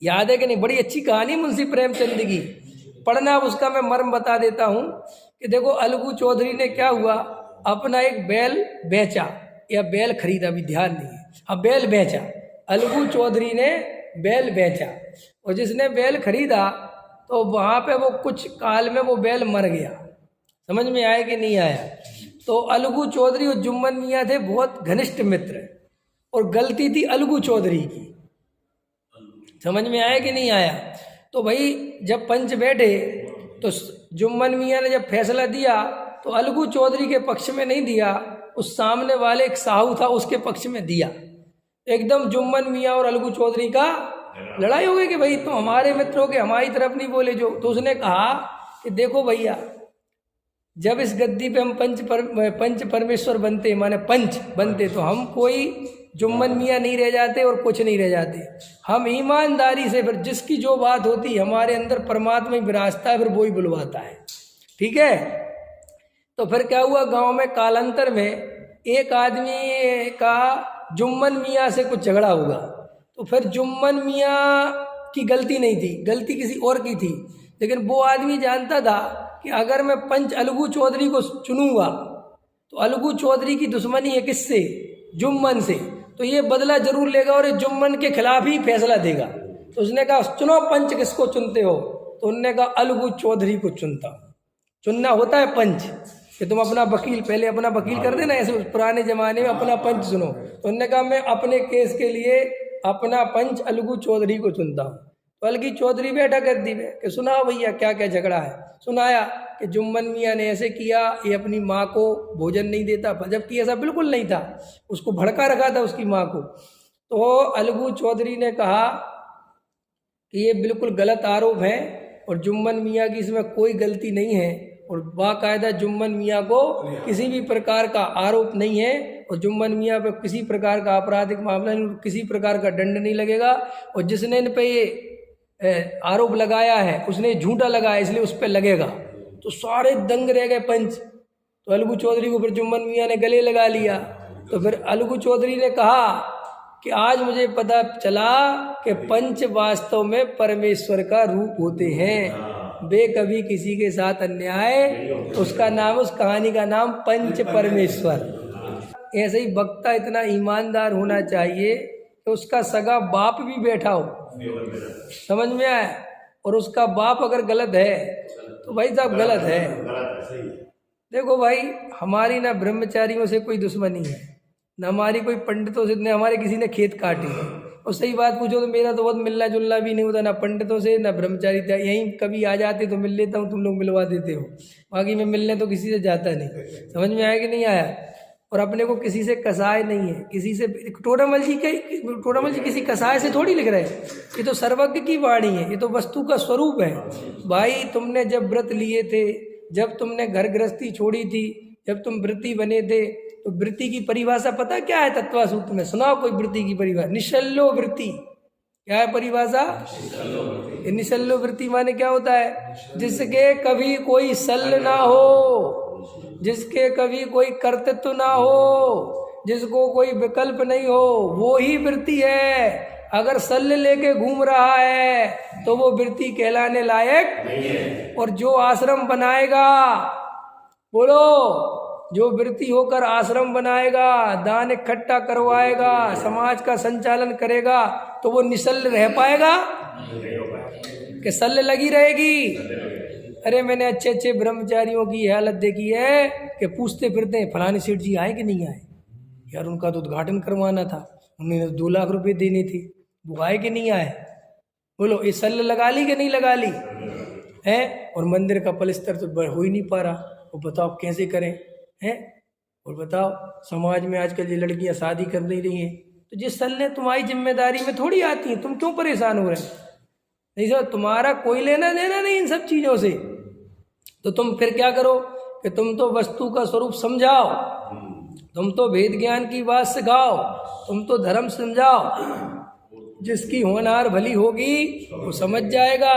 याद है कि नहीं? बड़ी अच्छी कहानी मुंशी प्रेमचंद की, पढ़ना। उसका मैं मर्म बता देता हूँ कि देखो अलगू चौधरी ने क्या हुआ, अपना एक बैल बेचा या बैल खरीदा, भी ध्यान नहीं है, हाँ बैल बेचा। अलगू चौधरी ने बैल बेचा, और जिसने बैल खरीदा तो वहाँ पे वो कुछ काल में वो बैल मर गया। समझ में आया कि नहीं आया? तो अलगू चौधरी और जुम्मन मियाँ थे बहुत घनिष्ठ मित्र, और गलती थी अलगू चौधरी की। समझ में आया कि नहीं आया? तो भाई जब पंच बैठे तो जुम्मन मियाँ ने जब फैसला दिया तो अलगू चौधरी के पक्ष में नहीं दिया, उस सामने वाले एक साहू था उसके पक्ष में दिया। एकदम जुम्मन मियाँ और अलगू चौधरी का लड़ाई हो गई कि भाई तुम हमारे मित्रों के हमारी तरफ नहीं बोले जो। तो उसने कहा कि देखो भैया, जब इस गद्दी पे हम पंच परमेश्वर बनते, माने पंच बनते, तो हम कोई जुम्मन मियाँ नहीं रह जाते और कुछ नहीं रह जाते। हम ईमानदारी से, फिर जिसकी जो बात होती हमारे अंदर परमात्मा ही विराजता है, फिर वो ही बुलवाता है। ठीक है? तो फिर क्या हुआ, गांव में कालांतर में एक आदमी का जुम्मन मियाँ से कुछ झगड़ा हुआ। तो फिर जुम्मन मियाँ की गलती नहीं थी, गलती किसी और की थी, लेकिन वो आदमी जानता था कि अगर मैं पंच अलगू चौधरी को चुनूंगा तो अलगू चौधरी की दुश्मनी है किससे? जुम्मन से। तो ये बदला जरूर लेगा और ये जुम्मन के खिलाफ ही फैसला देगा। तो उसने कहा चुनो पंच, किसको चुनते हो? तो उन्होंने कहा अलगू चौधरी को चुनता हूँ। चुनना होता है पंच कि तुम अपना वकील, पहले अपना वकील कर देना, ऐसे पुराने जमाने में अपना पंच सुनो। तो उन्होंने कहा मैं अपने केस के लिए अपना पंच अलगू चौधरी को चुनता हूँ। तो अलगी चौधरी बैठा कर दी कि सुनाओ भैया क्या क्या झगड़ा है। सुनाया कि जुम्मन मियाँ ने ऐसे किया, ये अपनी माँ को भोजन नहीं देता, जबकि ऐसा बिल्कुल नहीं था, उसको भड़का रखा था उसकी माँ को। तो अलगू चौधरी ने कहा कि ये बिल्कुल गलत आरोप है और जुम्मन मियाँ की इसमें कोई गलती नहीं है, और बाकायदा जुम्मन मियाँ को किसी भी प्रकार का आरोप नहीं है, और जुम्मन मियाँ पे किसी प्रकार का आपराधिक मामला नहीं, किसी प्रकार का दंड नहीं लगेगा। और जिसने इन पे ये आरोप लगाया है उसने झूठा लगाया, इसलिए उस पर लगेगा। तो सारे दंग रह गए पंच। तो अलगू चौधरी को फिर जुम्मन मियाँ ने गले लगा लिया। तो फिर अलगू चौधरी ने कहा कि आज मुझे पता चला कि पंच वास्तव में परमेश्वर का रूप होते हैं। वे कभी किसी के साथ अन्याय, उसका नाम, उस कहानी का नाम पंच परमेश्वर। ऐसे ही वक्ता इतना ईमानदार होना चाहिए कि उसका सगा बाप भी बैठा हो, समझ में आए, और उसका बाप अगर गलत है तो भाई साहब गलत है। देखो भाई, हमारी ना ब्रह्मचारियों से कोई दुश्मनी है, न हमारी कोई पंडितों से, न हमारे किसी ने खेत काटे हैं। और सही बात पूछो तो मेरा तो बहुत मिलना जुलना भी नहीं होता, ना पंडितों से ना ब्रह्मचारी। यहीं कभी आ जाते तो मिल लेता हूँ, तुम लोग मिलवा देते हो, बाकी मैं मिलने तो किसी से जाता नहीं। समझ में आया कि नहीं आया? और अपने को किसी से कसाय नहीं है, किसी से। टोडामल जी किसी कसाय से थोड़ी लिख रहे हैं, ये तो सर्वज्ञ की वाणी है, ये तो वस्तु का स्वरूप है। भाई तुमने जब व्रत लिए थे, जब तुमने घर गृहस्थी छोड़ी थी, जब तुम वृत्ति बने थे, तो वृत्ति की परिभाषा पता क्या है? तत्वा सूत्र में सुनाओ कोई वृत्ति की परिभाषा। निशल्यो वृत्ति, क्या है परिभाषा? निशल्यो वृत्ति माने क्या होता है? जिसके कभी कोई सल ना हो, जिसके कभी कोई कर्तृत्व ना हो, जिसको कोई विकल्प नहीं हो, वो ही वृत्ति है। अगर सल्ल लेके घूम रहा है तो वो वृत्ति कहलाने लायक नहीं है। और जो आश्रम बनाएगा, बोलो, जो वृत्ति होकर आश्रम बनाएगा, दान इकट्ठा करवाएगा, समाज का संचालन करेगा, तो वो निशल्ल रह पाएगा कि सल्ल लगी रहेगी? अरे मैंने अच्छे अच्छे ब्रह्मचारियों की हालत देखी है कि पूछते फिरते हैं फलाने सेठ जी आए कि नहीं आए, यार उनका तो उद्घाटन करवाना था, उन्होंने 2 लाख रुपए देने थे, वो आए कि नहीं आए? बोलो, ये सल्ल लगा ली कि नहीं लगा ली है? और मंदिर का पलस्तर तो हो ही नहीं पा रहा, वो बताओ कैसे करें हैं? और बताओ समाज में आजकल ये लड़कियां शादी कर नहीं रही हैं, तो जिस सल्ले तुम्हारी जिम्मेदारी में थोड़ी आती हैं, तुम क्यों परेशान हो रहे हैं? नहीं सर, तुम्हारा कोई लेना देना नहीं इन सब चीज़ों से। तो तुम फिर क्या करो कि तुम तो वस्तु का स्वरूप समझाओ, तुम तो वेद ज्ञान की बात सिखाओ, तुम तो धर्म समझाओ। जिसकी होनहार भली होगी वो समझ जाएगा।